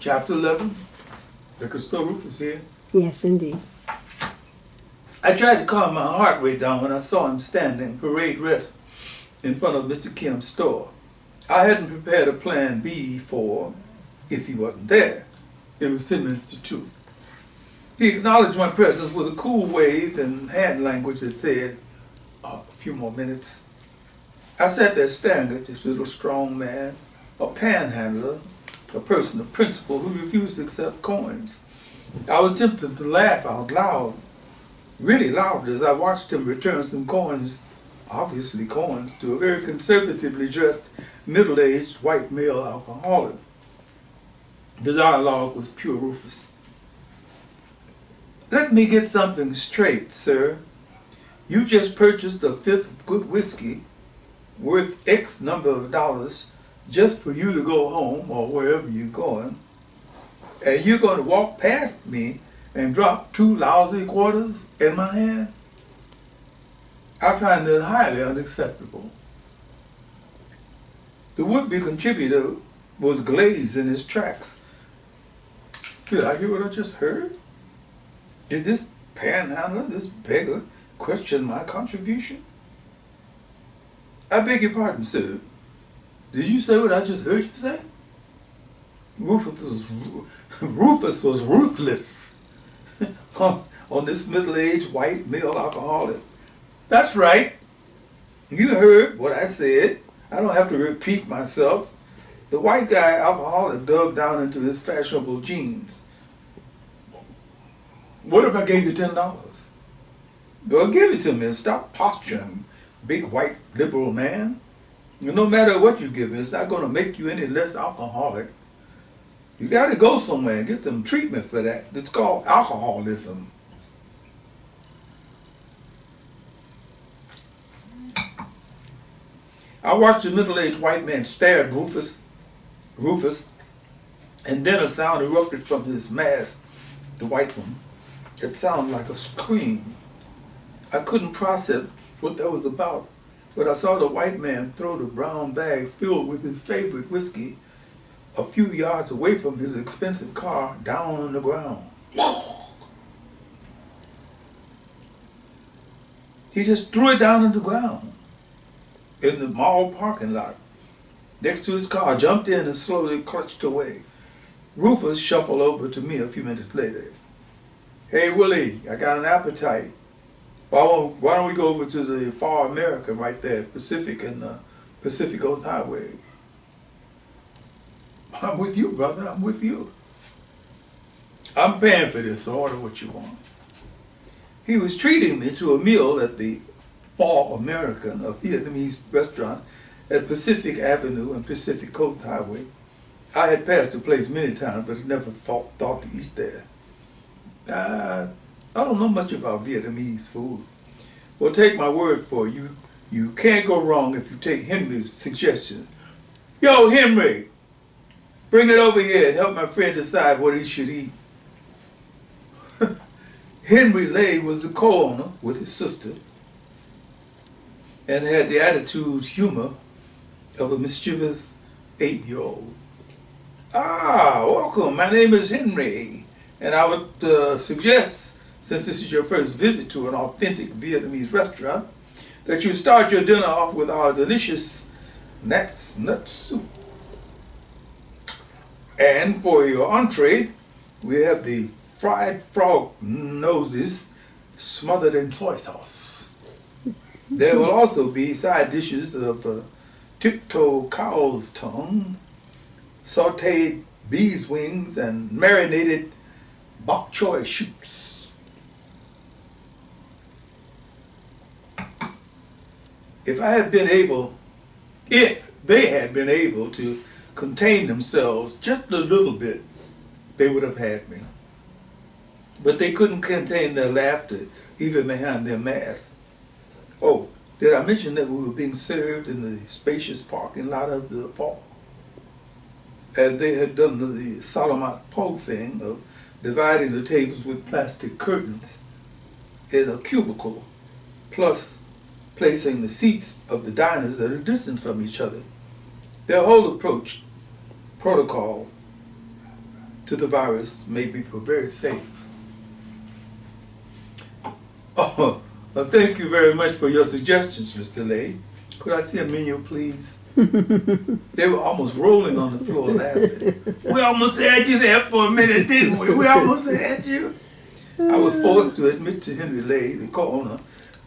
Chapter 11, Likka Sto Rufus here. Yes, indeed. I tried to calm my heart rate down when I saw him standing parade rest in front of Mr. Kim's store. I hadn't prepared a plan B for if he wasn't there. It was 10 minutes to 2. He acknowledged my presence with a cool wave and hand language that said, a few more minutes. I sat there staring at this little strong man, a panhandler, a person of principle who refused to accept coins. I was tempted to laugh out loud, really loud, as I watched him return some coins, obviously coins, to a very conservatively dressed, middle-aged white male alcoholic. The dialogue was pure Rufus. Let me get something straight, sir. You've just purchased a fifth of good whiskey worth X number of dollars just for you to go home or wherever you're going, and you're going to walk past me and drop 2 lousy quarters in my hand? I find that highly unacceptable. The would-be contributor was glazed in his tracks. Did I hear what I just heard? Did this panhandler, this beggar, question my contribution? I beg your pardon, sir. Did you say what I just heard you say? Rufus was ruthless on this middle-aged white male alcoholic. That's right. You heard what I said. I don't have to repeat myself. The white guy alcoholic dug down into his fashionable jeans. What if I gave you $10? Well, give it to me and stop posturing, big white liberal man. No matter what you give me, it's not going to make you any less alcoholic. You got to go somewhere and get some treatment for that. It's called alcoholism. I watched the middle-aged white man stare at Rufus, and then a sound erupted from his mask, the white one. It sounded like a scream. I couldn't process what that was about, but I saw the white man throw the brown bag filled with his favorite whiskey a few yards away from his expensive car down on the ground. He just threw it down on the ground in the mall parking lot next to his car, jumped in and slowly clutched away. Rufus shuffled over to me a few minutes later. Hey, Willie, I got an appetite. Why don't we go over to the Far American right there, Pacific and Pacific Coast Highway? I'm with you, brother. I'm with you. I'm paying for this, so order what you want. He was treating me to a meal at the Far American, a Vietnamese restaurant at Pacific Avenue and Pacific Coast Highway. I had passed the place many times, but never thought to eat there. I don't know much about Vietnamese food. Well, take my word for it, you can't go wrong if you take Henry's suggestion. Yo, Henry, bring it over here and help my friend decide what he should eat. Henry Lay was the co-owner with his sister and had the attitude, humor of a mischievous 8-year-old. Ah, welcome. My name is Henry, and I would suggest, since this is your first visit to an authentic Vietnamese restaurant, that you start your dinner off with our delicious nut soup. And for your entree, we have the fried frog noses smothered in soy sauce. There will also be side dishes of tiptoe cow's tongue, sauteed bee's wings, and marinated bok choy shoots. If they had been able to contain themselves just a little bit, they would have had me. But they couldn't contain their laughter, even behind their masks. Oh, did I mention that we were being served in the spacious parking lot of the park? As they had done the Salena-Hawkins thing of dividing the tables with plastic curtains in a cubicle, plus placing the seats of the diners at a distance from each other. Their whole approach, protocol, to the virus made me feel very safe. Oh, thank you very much for your suggestions, Mr. Lay. Could I see a menu, please? They were almost rolling on the floor laughing. We almost had you there for a minute, didn't we? We almost had you. I was forced to admit to Henry Lay, the co-owner,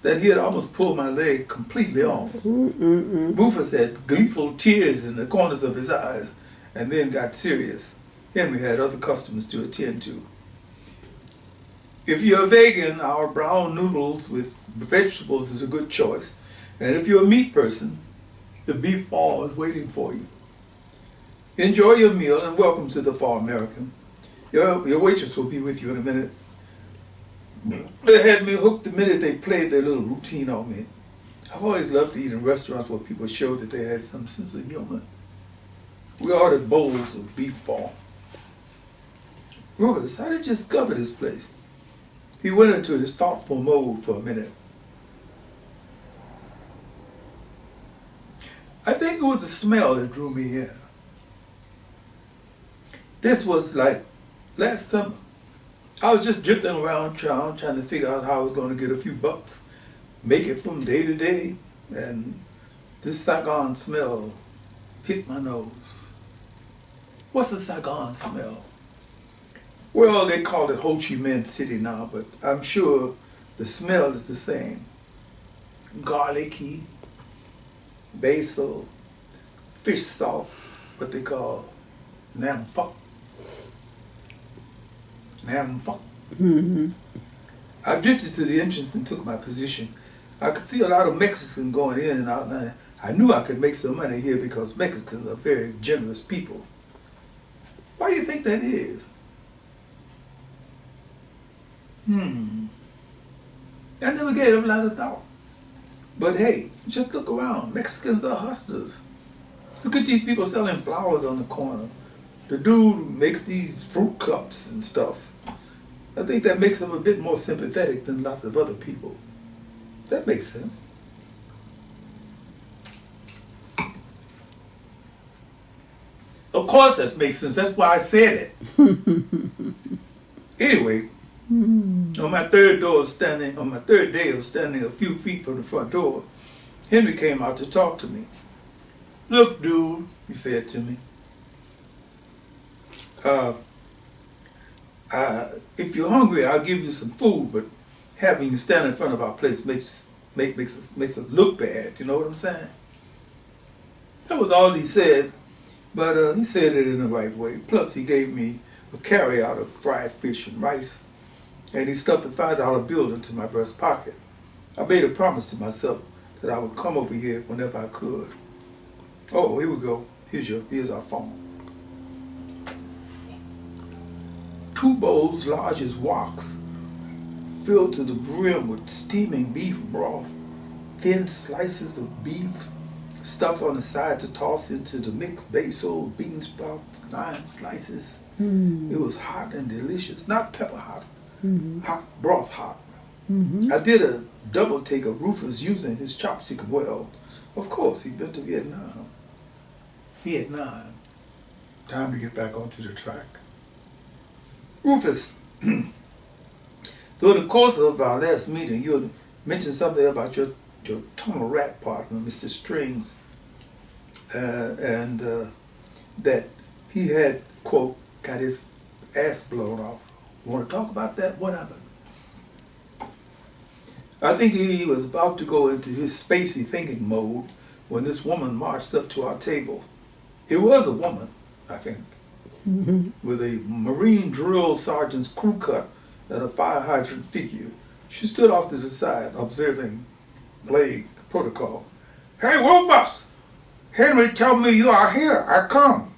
that he had almost pulled my leg completely off. Rufus had gleeful tears in the corners of his eyes and then got serious. Henry had other customers to attend to. If you're a vegan, our brown noodles with vegetables is a good choice. And if you're a meat person, the beef ball is waiting for you. Enjoy your meal and welcome to the Far American. Your waitress will be with you in a minute. They had me hooked the minute they played their little routine on me. I've always loved to eat in restaurants where people showed that they had some sense of humor. We ordered bowls of beef ball. Rufus, how did you discover this place? He went into his thoughtful mode for a minute. I think it was the smell that drew me in. This was like last summer. I was just drifting around town trying to figure out how I was going to get a few bucks, make it from day to day, and this Saigon smell hit my nose. What's the Saigon smell? Well, they call it Ho Chi Minh City now, but I'm sure the smell is the same. Garlicky, basil, fish salt, what they call nam phuc. Nam phuc. I drifted to the entrance and took my position. I could see a lot of Mexicans going in and out, and I knew I could make some money here because Mexicans are very generous people. Why do you think that is? I never gave them a lot of thought. But hey, just look around. Mexicans are hustlers. Look at these people selling flowers on the corner. The dude makes these fruit cups and stuff. I think that makes them a bit more sympathetic than lots of other people. That makes sense. Of course that makes sense. That's why I said it. Anyway, on my third day of standing a few feet from the front door, Henry came out to talk to me. Look, dude, he said to me. If you're hungry, I'll give you some food, but having you stand in front of our place makes us look bad. You know what I'm saying? That was all he said, but he said it in the right way. Plus, he gave me a carry-out of fried fish and rice, and he stuffed a $5 bill into my breast pocket. I made a promise to myself that I would come over here whenever I could. Oh, here we go. Here's our phone. 2 bowls large as woks, filled to the brim with steaming beef broth, thin slices of beef stuffed on the side to toss into the mixed basil, bean sprouts, lime slices. It was hot and delicious, not pepper hot, hot broth hot. I did a double take of Rufus using his chopstick well. Of course, he'd been to Vietnam. Time to get back onto the track. Rufus, during the course of our last meeting, you had mentioned something about your tunnel rat partner, Mr. Strings, and that he had, quote, got his ass blown off. Want to talk about that? What happened? I think he was about to go into his spacey thinking mode when this woman marched up to our table. It was a woman, I think, with a Marine drill sergeant's crew cut and a fire hydrant figure. She stood off to the side, observing plague protocol. Hey, Rufus! Henry told me you are here. I come.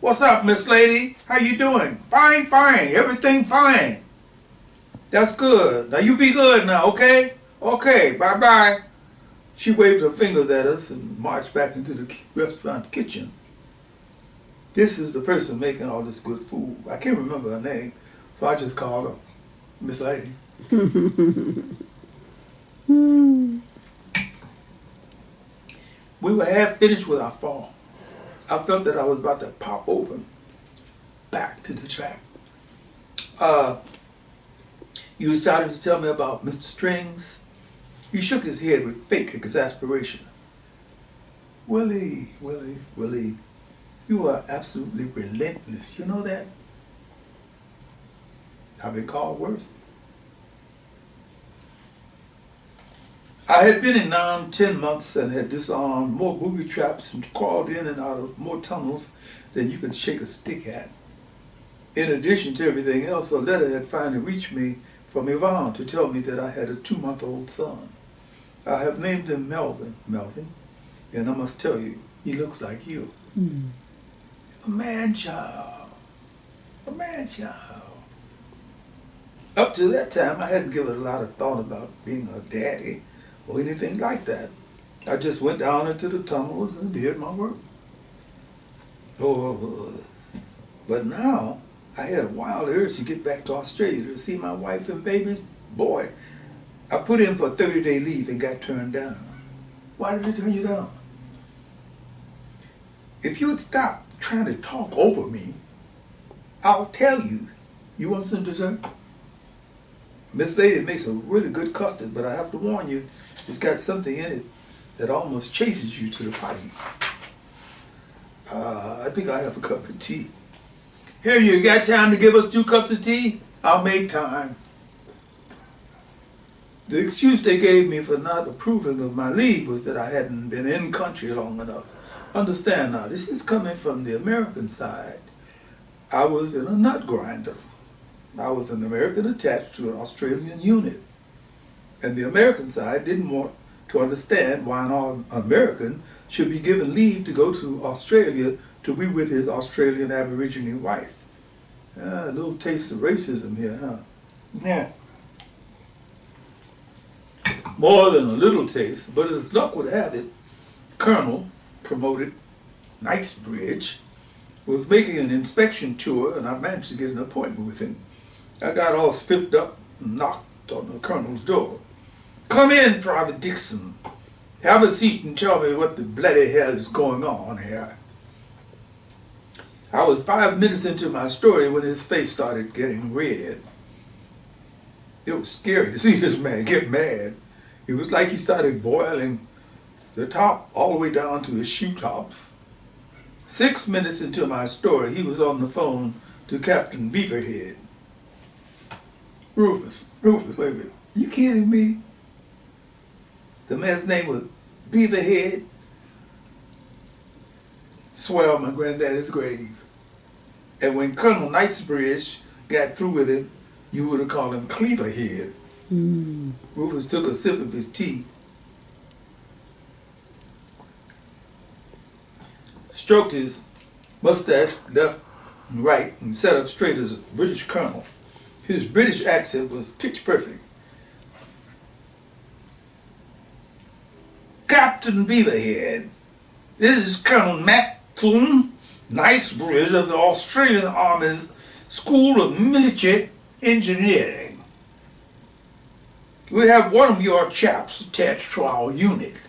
What's up, Miss Lady? How you doing? Fine, fine. Everything fine. That's good. Now you be good now, okay? Okay, bye-bye. She waved her fingers at us and marched back into the restaurant kitchen. This is the person making all this good food. I can't remember her name, so I just called her Miss Lady. We were half finished with our fall. I felt that I was about to pop open back to the track. You started to tell me about Mr. Strings. He shook his head with fake exasperation. Willie, you are absolutely relentless. You know that? I've been called worse. I had been in Nam 10 months and had disarmed more booby traps and crawled in and out of more tunnels than you could shake a stick at. In addition to everything else, a letter had finally reached me from Yvonne to tell me that I had a 2-month-old son. I have named him Melvin, and I must tell you, he looks like you. Mm. A man-child. A man-child. Up to that time, I hadn't given a lot of thought about being a daddy or anything like that. I just went down into the tunnels and did my work. But now, I had a wild urge to get back to Australia to see my wife and babies. Boy, I put in for a 30-day leave and got turned down. Why did they turn you down? If you would stop trying to talk over me, I'll tell you. You want some dessert? Miss Lady makes a really good custard, but I have to warn you, it's got something in it that almost chases you to the potty. I think I'll have a cup of tea. Here, you got time to give us 2 cups of tea? I'll make time. The excuse they gave me for not approving of my leave was that I hadn't been in country long enough. Understand now, this is coming from the American side. I was in a nut grinder. I was an American attached to an Australian unit. And the American side didn't want to understand why an American should be given leave to go to Australia to be with his Australian Aborigine wife. A little taste of racism here, huh? Yeah. More than a little taste, but as luck would have it, Colonel, promoted Knightsbridge, was making an inspection tour, and I managed to get an appointment with him. I got all spiffed up and knocked on the colonel's door. Come in, Private Dixon. Have a seat and tell me what the bloody hell is going on here. I was 5 minutes into my story when his face started getting red. It was scary to see this man get mad. It was like he started boiling the top all the way down to his shoe tops. 6 minutes into my story, he was on the phone to Captain Beaverhead. Rufus, wait a minute, you kidding me? The man's name was Beaverhead. Swear on my granddaddy's grave. And when Colonel Knightsbridge got through with him, you would have called him Cleaverhead. Mm. Rufus took a sip of his tea, stroked his mustache left and right, and sat up straight as a British colonel. His British accent was pitch perfect. Captain Beaverhead, this is Colonel Maxim Knightsbridge of the Australian Army's School of Military Engineering. We have one of your chaps attached to our unit.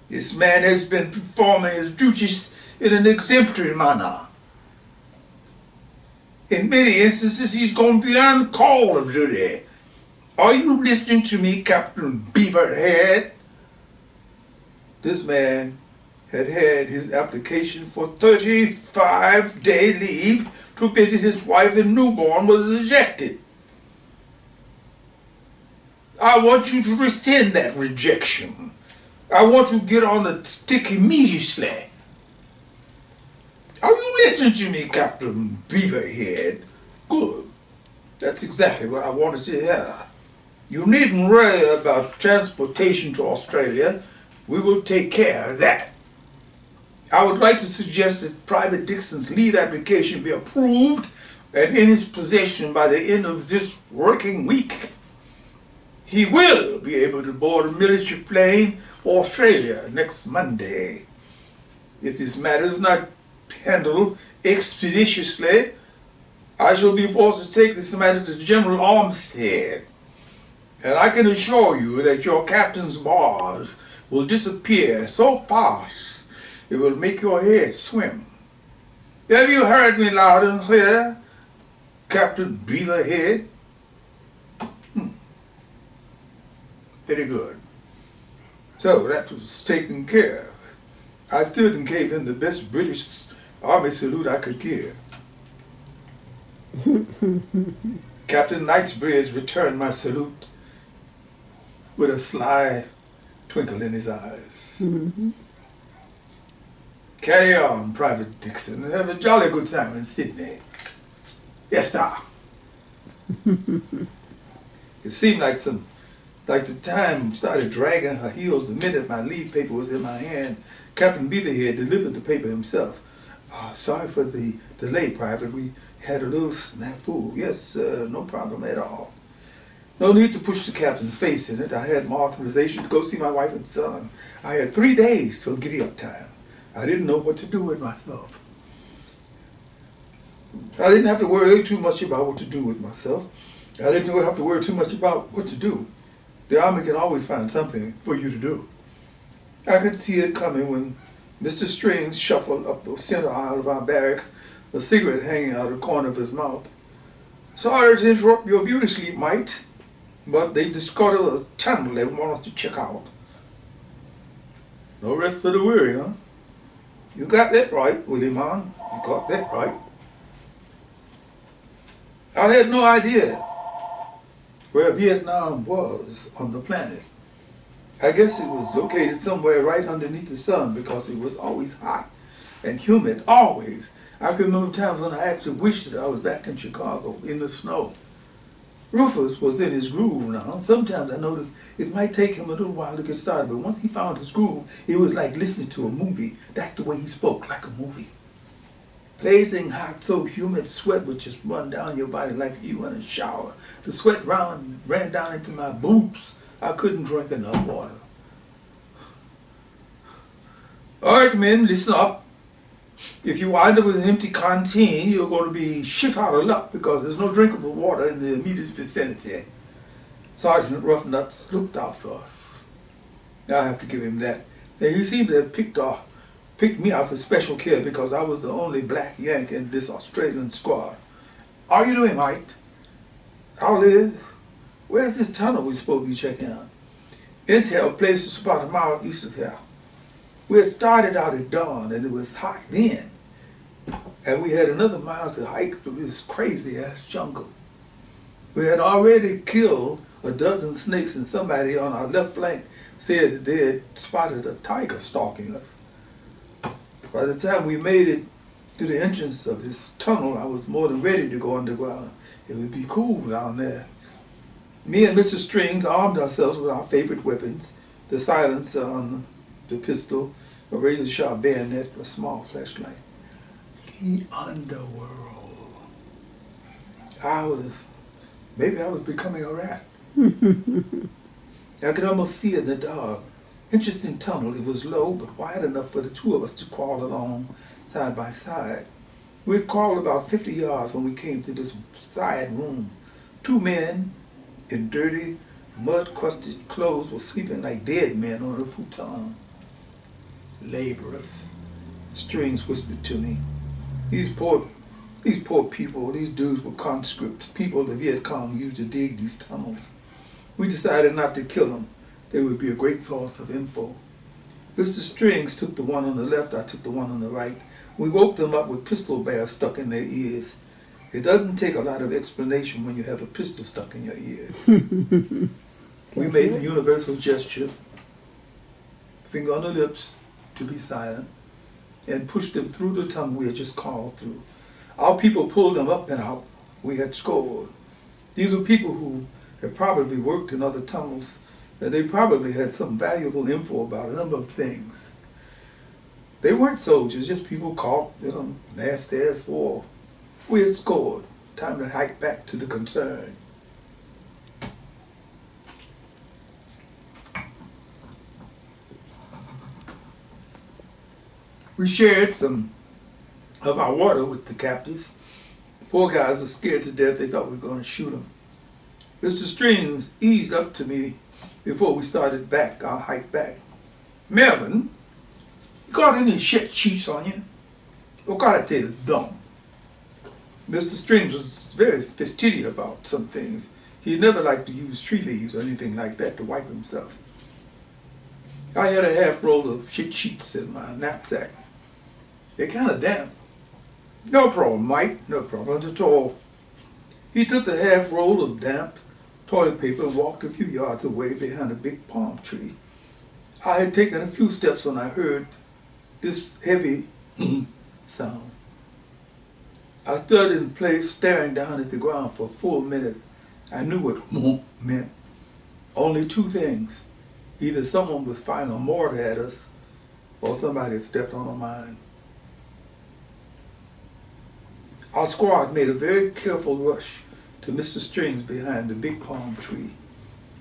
This man has been performing his duties in an exemplary manner. In many instances, he's gone beyond call of duty. Are you listening to me, Captain Beaverhead? This man had had his application for 35-day leave to visit his wife and newborn was rejected. I want you to rescind that rejection. I want you to get on the stick immediately. Are you listening to me, Captain Beaverhead? Good. That's exactly what I wanted to hear. You needn't worry about transportation to Australia. We will take care of that. I would like to suggest that Private Dixon's leave application be approved and in his possession by the end of this working week. He will be able to board a military plane for Australia next Monday. If this matter is not handled expeditiously, I shall be forced to take this matter to General Armstead. And I can assure you that your captain's bars will disappear so fast it will make your head swim. Have you heard me loud and clear, Captain Beelerhead? Very good. So that was taken care of. I stood and gave him the best British Army salute I could give. Captain Knightsbridge returned my salute with a sly twinkle in his eyes. Carry on, Private Dixon, and have a jolly good time in Sydney. Yes, sir. It seemed like the time started dragging her heels the minute my leave paper was in my hand. Captain Beelerhead delivered the paper himself. Sorry for the delay, Private. We had a little snafu. Yes, sir, no problem at all. No need to push the captain's face in it. I had my authorization to go see my wife and son. I had 3 days till giddy-up time. I didn't know what to do with myself. I didn't have to worry too much about what to do with myself. I didn't have to worry too much about what to do. The Army can always find something for you to do. I could see it coming when Mr. Strings shuffled up the center aisle of our barracks, a cigarette hanging out of the corner of his mouth. Sorry to interrupt your beauty sleep, mate, but they discovered a tunnel they want us to check out. No rest for the weary, huh? You got that right, Willie man. You got that right. I had no idea where Vietnam was on the planet. I guess it was located somewhere right underneath the sun because it was always hot and humid, always. I can remember times when I actually wished that I was back in Chicago in the snow. Rufus was in his groove now. Sometimes I noticed it might take him a little while to get started, but once he found his groove, it was like listening to a movie. That's the way he spoke, like a movie. Blazing hot, so humid, sweat would just run down your body like you in a shower. The sweat ran down into my boobs. I couldn't drink enough water. All right, men, listen up. If you wind up with an empty canteen, you're going to be shit out of luck because there's no drinkable water in the immediate vicinity. Sergeant Roughnut looked out for us. I have to give him that. Now, he seemed to have picked me out for special care because I was the only black Yank in this Australian squad. How are you doing, Mike? I'll live. Where's this tunnel we're supposed to be checking out? Intel places about a mile east of here. We had started out at dawn and it was hot then. And we had another mile to hike through this crazy-ass jungle. We had already killed a dozen snakes and somebody on our left flank said that they had spotted a tiger stalking us. By the time we made it to the entrance of this tunnel, I was more than ready to go underground. It would be cool down there. Me and Mr. Strings armed ourselves with our favorite weapons, the silencer on the pistol, a razor-sharp bayonet, a small flashlight. The underworld. Maybe I was becoming a rat. I could almost see it in the dark. Interesting tunnel. It was low, but wide enough for the two of us to crawl along side by side. We had crawled about 50 yards when we came to this side room. 2 men in dirty, mud-crusted clothes were sleeping like dead men on a futon. Laborers. Strings whispered to me. These poor people, these dudes were conscripts, people the Viet Cong used to dig these tunnels. We decided not to kill them. They would be a great source of info. Mr. Strings took the one on the left, I took the one on the right. We woke them up with pistol barrels stuck in their ears. It doesn't take a lot of explanation when you have a pistol stuck in your ear. We made the universal gesture, finger on the lips, to be silent, and pushed them through the tunnel we had just crawled through. Our people pulled them up and out. We had scored. These were people who had probably worked in other tunnels, and they probably had some valuable info about a number of things. They weren't soldiers, just people caught in a nasty-ass war. We had scored. Time to hike back to the concern. We shared some of our water with the captives. The poor guys were scared to death. They thought we were going to shoot them. Mr. Strings eased up to me before we started our hike back. Melvin, you got any shit cheats on you? O cara tell dumb. Mr. Strings was very fastidious about some things. He never liked to use tree leaves or anything like that to wipe himself. I had a half roll of shit sheets in my knapsack. They're kind of damp. No problem, Mike. No problem at all. He took the half roll of damp toilet paper and walked a few yards away behind a big palm tree. I had taken a few steps when I heard this heavy sound. I stood in place staring down at the ground for a full minute. I knew what meant. Only two things. Either someone was firing a mortar at us or somebody had stepped on a mine. Our squad made a very careful rush to Mr. Strings behind the big palm tree.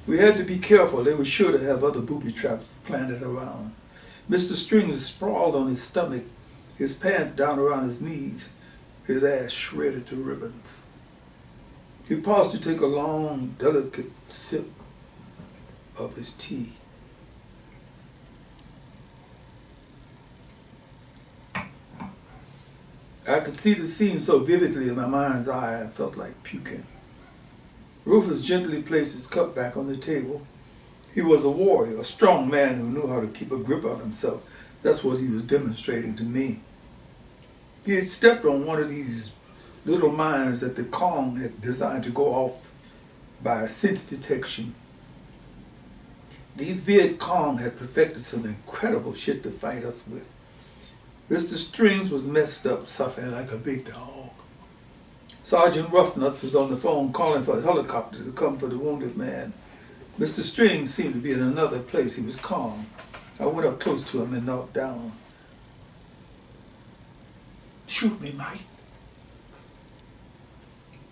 We had to be careful. They were sure to have other booby traps planted around. Mr. Strings sprawled on his stomach, his pants down around his knees, his ass shredded to ribbons. He paused to take a long, delicate sip of his tea. I could see the scene so vividly in my mind's eye, I felt like puking. Rufus gently placed his cup back on the table. He was a warrior, a strong man who knew how to keep a grip on himself. That's what he was demonstrating to me. He had stepped on one of these little mines that the Kong had designed to go off by sense detection. These Viet Cong had perfected some incredible shit to fight us with. Mr. Strings was messed up, suffering like a big dog. Sergeant Roughnut was on the phone calling for a helicopter to come for the wounded man. Mr. Strings seemed to be in another place. He was calm. I went up close to him and knelt down. "Shoot me, Mike."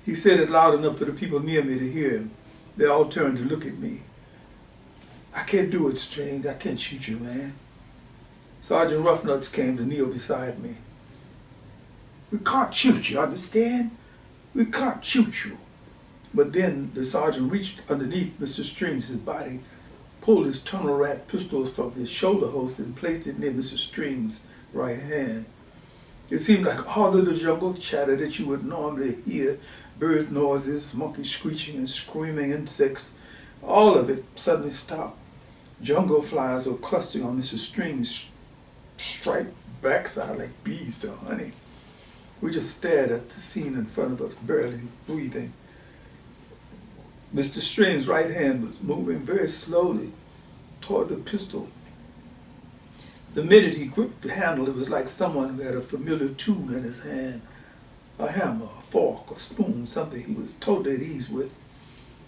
He said it loud enough for the people near me to hear him. They all turned to look at me. "I can't do it, Strings. I can't shoot you, man." Sergeant Roughnut came to kneel beside me. "We can't shoot you, understand? We can't shoot you." But then the sergeant reached underneath Mr. Strings' body, pulled his tunnel rat pistols from his shoulder holster and placed it near Mr. Strings' right hand. It seemed like all of the jungle chatter that you would normally hear, bird noises, monkeys screeching and screaming, insects, all of it suddenly stopped. Jungle flies were clustering on Mr. Strings' striped backside like bees to honey. We just stared at the scene in front of us, barely breathing. Mr. Strings' right hand was moving very slowly toward the pistol. The minute he gripped the handle, it was like someone who had a familiar tool in his hand, a hammer, a fork, a spoon, something he was totally at ease with.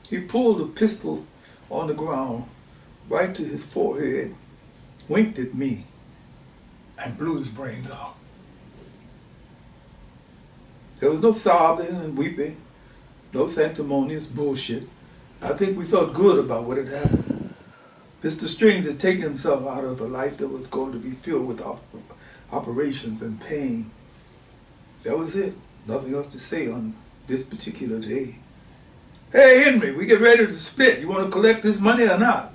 He pulled the pistol on the ground right to his forehead, winked at me, and blew his brains out. There was no sobbing and weeping, no sanctimonious bullshit. I think we felt good about what had happened. Mr. Strings had taken himself out of a life that was going to be filled with operations and pain. That was it. Nothing else to say on this particular day. "Hey, Henry, we get ready to split. You want to collect this money or not?"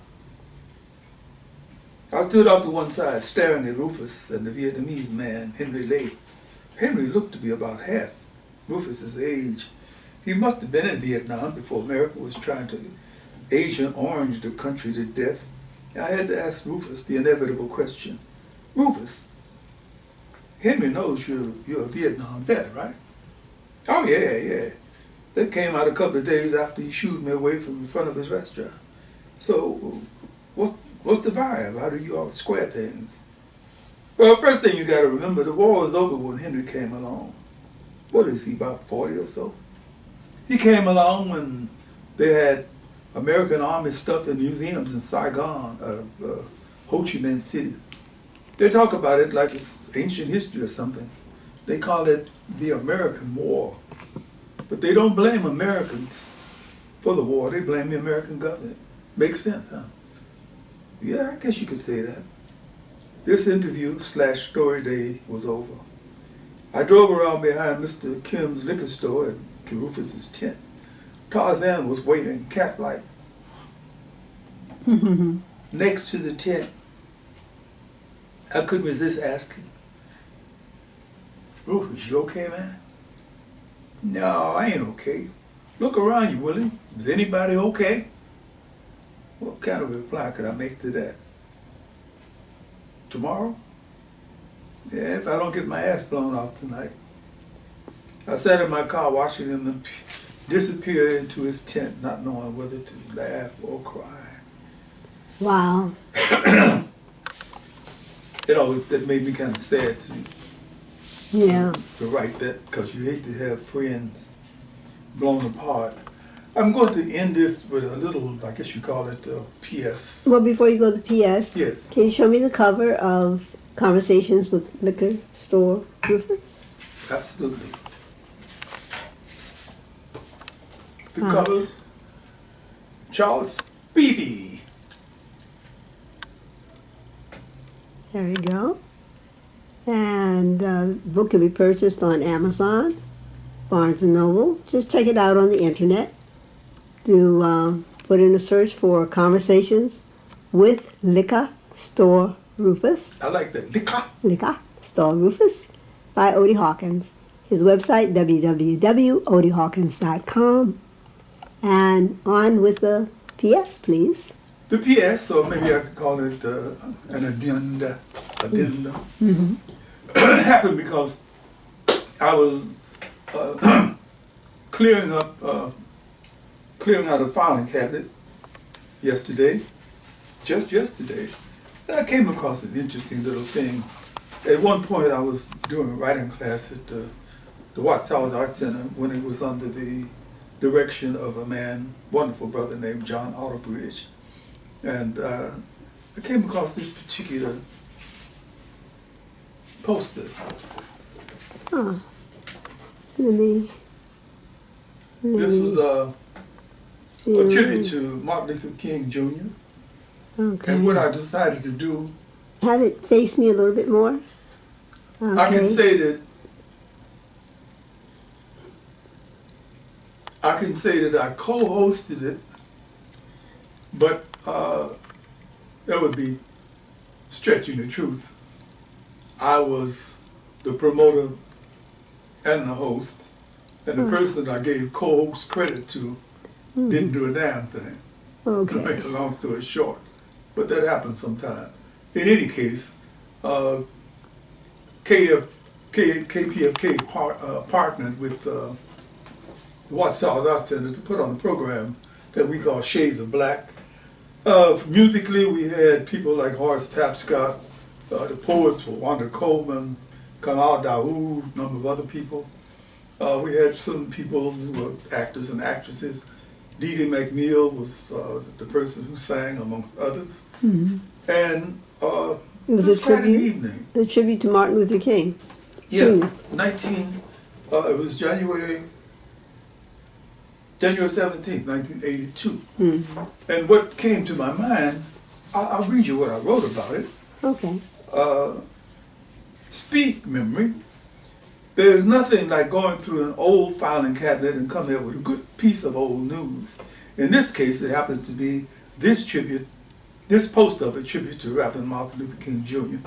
I stood off to one side, staring at Rufus and the Vietnamese man, Henry Lay. Henry looked to be about half Rufus's age. He must have been in Vietnam before America was trying to Agent Orange the country to death. I had to ask Rufus the inevitable question. "Rufus, Henry knows you're a Vietnam vet, right?" "Oh, yeah. That came out a couple of days after he shooed me away from in front of his restaurant. So, what's the vibe? How do you all square things?" "Well, first thing you got to remember, the war was over when Henry came along. What is he, about 40 or so? He came along when they had American Army stuff in museums in Saigon, Ho Chi Minh City. They talk about it like it's ancient history or something. They call it the American War. But they don't blame Americans for the war. They blame the American government. Makes sense, huh?" "Yeah, I guess you could say that." This interview/story day was over. I drove around behind Mr. Kim's liquor store to Rufus's tent. Tarzan was waiting, cat-like, next to the tent. I couldn't resist asking, Rufus, you okay, man? No, I ain't okay. Look around you, Willie. Is anybody okay? What kind of reply could I make to that? Tomorrow? Yeah, if I don't get my ass blown off tonight. I sat in my car watching him disappear into his tent, not knowing whether to laugh or cry. Wow. That made me kind of sad to write that, because you hate to have friends blown apart. I'm going to end this with a little, I guess you call it P.S. Well, before you go to P.S., yes. Can you show me the cover of Conversations with Likka Sto Rufus? Absolutely. The cover, Charles Beebe. There you go. And the book can be purchased on Amazon, Barnes & Noble. Just check it out on the internet. Do put in a search for Conversations with Likka Sto Rufus. I like that. Likka Sto Rufus by Hawkins. His website, www.oughta.com. And on with the P.S., please. The P.S., or maybe I could call it an addenda. Mm-hmm. Happened because I was clearing out a filing cabinet yesterday, just yesterday, and I came across an interesting little thing. At one point, I was doing a writing class at the Watts Art Center when it was under the direction of a wonderful brother named John Oughta. And I came across this particular poster. Huh. This was a tribute to Martin Luther King Jr. Okay. And what I decided to do, have it face me a little bit more. Okay. I can say that I co-hosted it, but that would be stretching the truth. I was the promoter and the host, and the person I gave co-host credit to didn't do a damn thing. Okay. To make a long story short, but that happens sometimes. In any case, KPFK partnered with the Watts Art Center to put on a program that we call Shades of Black. Musically, we had people like Horace Tapscott, the poets were Wanda Coleman, Kamal Daoud, a number of other people. We had some people who were actors and actresses. Dee Dee McNeil was the person who sang, amongst others. Mm-hmm. And it was a tribute, a tribute to Martin Luther King. Yeah, it was January 17th, 1982. Mm-hmm. And what came to my mind, I'll read you what I wrote about it. Okay. Speak, memory. There's nothing like going through an old filing cabinet and coming up with a good piece of old news. In this case, it happens to be this post of a tribute to Reverend Martin Luther King Jr.,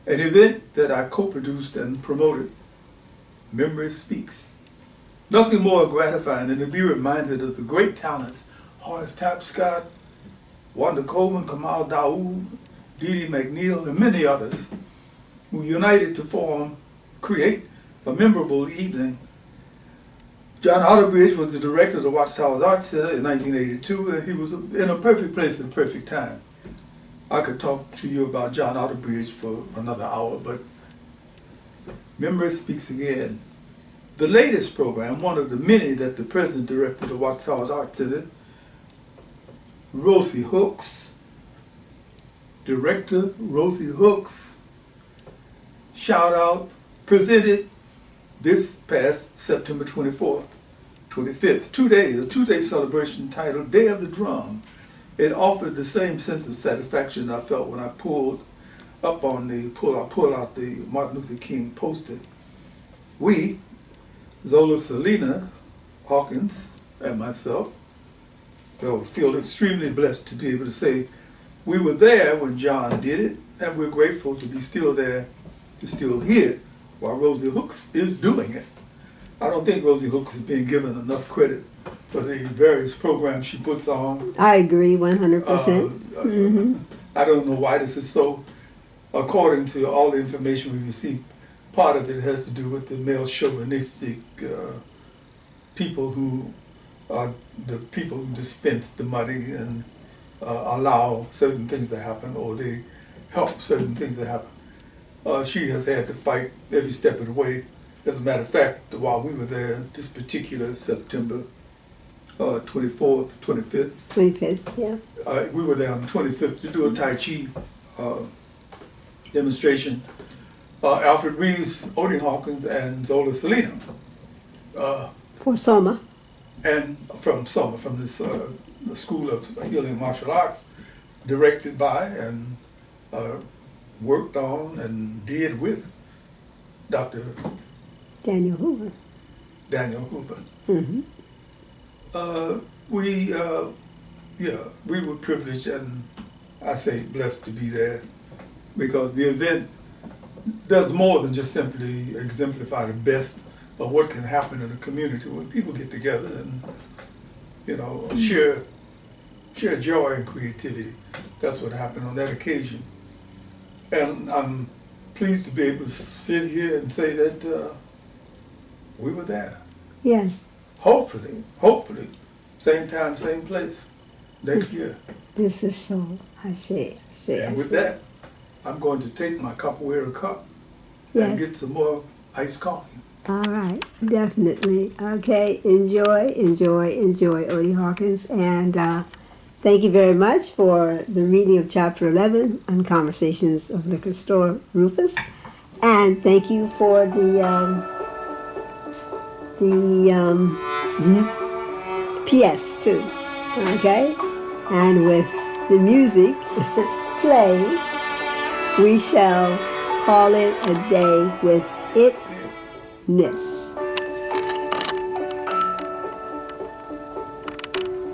an event that I co-produced and promoted. Memory speaks. Nothing more gratifying than to be reminded of the great talents Horace Tapscott, Wanda Coleman, Kamal Daoud, Dee Dee McNeil, and many others who united to create a memorable evening. John Oughta was the director of the Watts Art Center in 1982, and he was in a perfect place at a perfect time. I could talk to you about John Oughta for another hour, but memory speaks again. The latest program, one of the many that the president directed of the Watts Art Center, Rosie Hooks, director Rosie Hooks, shout out, presented this past September 25th, a two-day celebration titled Day of the Drum. It offered the same sense of satisfaction I felt when I pulled out the Martin Luther King poster. We, Zola Salena-Hawkins and myself, feel extremely blessed to be able to say we were there when John did it, and we're grateful to be still there, to still hear while Rosie Hooks is doing it. I don't think Rosie Hooks is being given enough credit for the various programs she puts on. I agree 100%. I don't know why this is so. According to all the information we received, part of it has to do with the male chauvinistic people who are the people who dispense the money and allow certain things to happen, or they help certain things to happen. She has had to fight every step of the way. As a matter of fact, while we were there, this particular September 24th, 25th. 25th, yeah. We were there on the 25th to do a Tai Chi demonstration. Alfred Reeves, Salena-Hawkins, and Zola Salena. For Soma. And from Soma, from this the School of Healing Martial Arts, directed by and worked on and did with Dr. Daniel Hoover. Daniel Hoover. We were privileged and I say blessed to be there, because the event does more than just simply exemplify the best of what can happen in a community when people get together and, you know, share joy and creativity. That's what happened on that occasion. And I'm pleased to be able to sit here and say that we were there. Yes. Hopefully, same time, same place, next year. This is so, I say. And with that, I'm going to take my capoeira cup Yes. and get some more iced coffee. All right, definitely. Okay, enjoy, ol'White. And thank you very much for the reading of Chapter 11 on Conversations of Likka Sto Rufus. And thank you for the PS too. Okay? And with the music playing, we shall call it a day with itness.